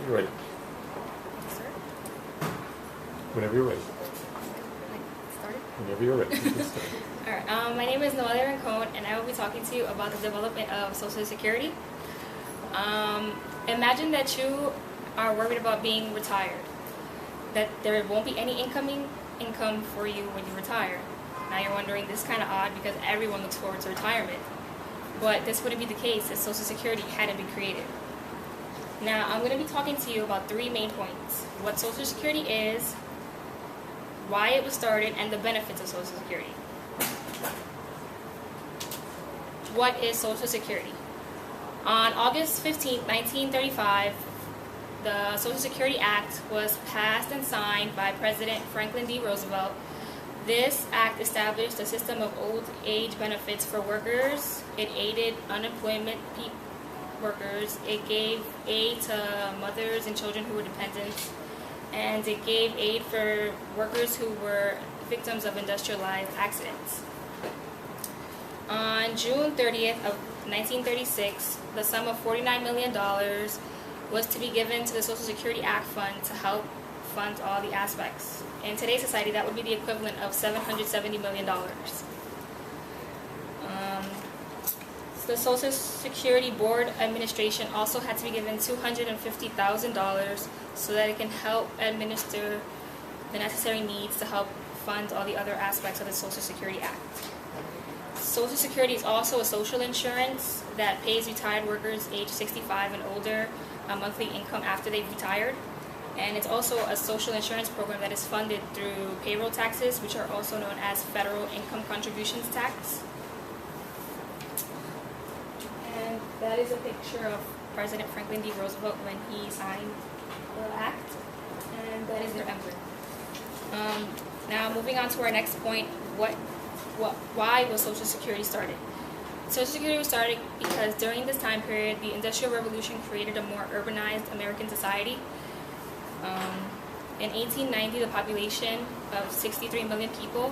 You're ready. Whenever you're ready. Whenever you're ready. Alright, my name is Noelia Rincon, and I will be talking to you about the development of Social Security. Imagine that you are worried about being retired, that there won't be any income for you when you retire. Now you're wondering, this is kind of odd because everyone looks forward to retirement. But this wouldn't be the case if Social Security hadn't been created. Now I'm going to be talking to you about three main points: what Social Security is, why it was started, and the benefits of Social Security. What is Social Security? On August 15, 1935, the Social Security Act was passed and signed by President Franklin D. Roosevelt. This act established a system of old age benefits for workers. It aided unemployment workers. It gave aid to mothers and children who were dependents. And it gave aid for workers who were victims of industrialized accidents. On June 30th of 1936, the sum of $49 million was to be given to the Social Security Act Fund to help fund all the aspects. In today's society, that would be the equivalent of $770 million. The Social Security Board Administration also had to be given $250,000 so that it can help administer the necessary needs to help fund all the other aspects of the Social Security Act. Social Security is also a social insurance that pays retired workers age 65 and older a monthly income after they've retired. And it's also a social insurance program that is funded through payroll taxes, which are also known as federal income contributions tax. And that is a picture of President Franklin D. Roosevelt when he signed the act, and that is their emblem. Now moving on to our next point, why was Social Security started? Social Security was started because during this time period, the Industrial Revolution created a more urbanized American society. In 1890, the population of 63 million people,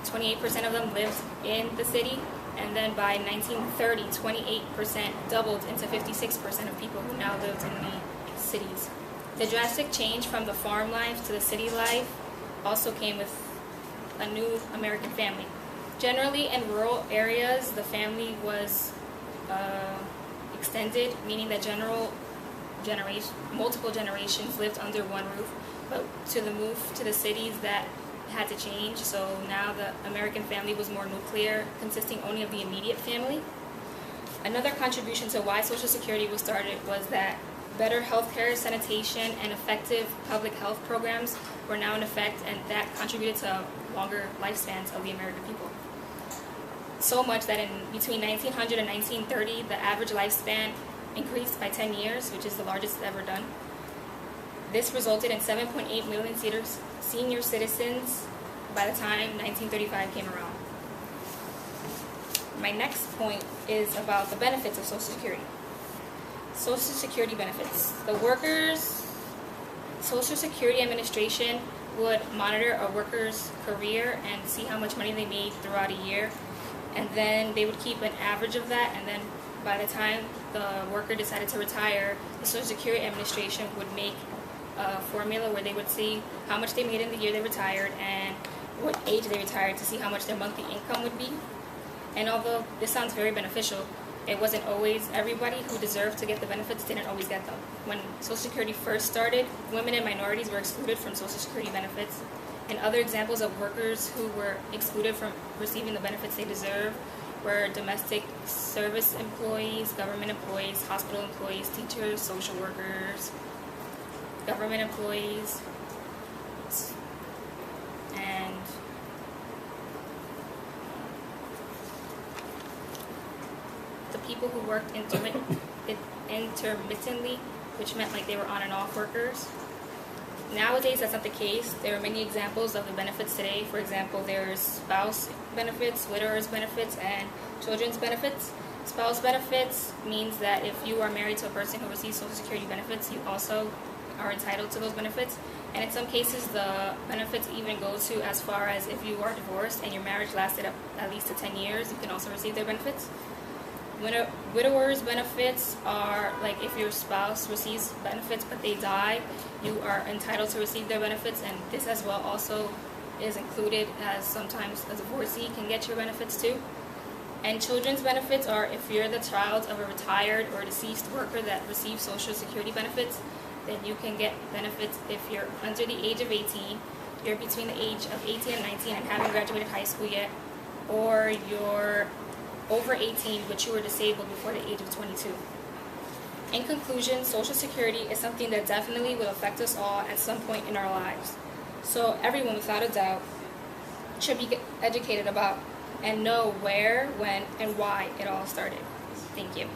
28% of them lived in the city, and then by 1930, 28% doubled into 56% of people who now lived in the cities. The drastic change from the farm life to the city life also came with a new American family. Generally, in rural areas, the family was extended, meaning that multiple generations lived under one roof. But to the move to the cities, that had to change. So now the American family was more nuclear, consisting only of the immediate family. Another contribution to why Social Security was started was that better healthcare, sanitation, and effective public health programs were now in effect, and that contributed to longer lifespans of the American people. So much that in between 1900 and 1930, the average lifespan increased by 10 years, which is the largest ever done. This resulted in 7.8 million senior citizens by the time 1935 came around. My next point is about the benefits of Social Security. Social Security benefits. The workers' Social Security Administration would monitor a worker's career and see how much money they made throughout a year, and then they would keep an average of that, and then by the time the worker decided to retire, the Social Security Administration would make a formula where they would see how much they made in the year they retired and what age they retired to see how much their monthly income would be. And although this sounds very beneficial, it wasn't always everybody who deserved to get the benefits didn't always get them. When Social Security first started, women and minorities were excluded from Social Security benefits. And other examples of workers who were excluded from receiving the benefits they deserve were domestic service employees, government employees, hospital employees, teachers, social workers, government employees, and the people who worked intermittently, which meant like they were on and off workers. Nowadays, that's not the case. There are many examples of the benefits today. For example, there's spouse benefits, widowers benefits, and children's benefits. Spouse benefits means that if you are married to a person who receives Social Security benefits, you also are entitled to those benefits. And in some cases, the benefits even go to as far as if you are divorced and your marriage lasted at least 10 years, you can also receive their benefits. Widowers benefits are like if your spouse receives benefits but they die, you are entitled to receive their benefits, and this as well also is included, as sometimes a divorcee can get your benefits too. And children's benefits are if you're the child of a retired or deceased worker that receives Social Security benefits, then you can get benefits if you're under the age of 18, you're between the age of 18 and 19 and haven't graduated high school yet, or you're over 18 but you were disabled before the age of 22. In conclusion, Social Security is something that definitely will affect us all at some point in our lives. So everyone, without a doubt, should be educated about and know where, when, and why it all started. Thank you.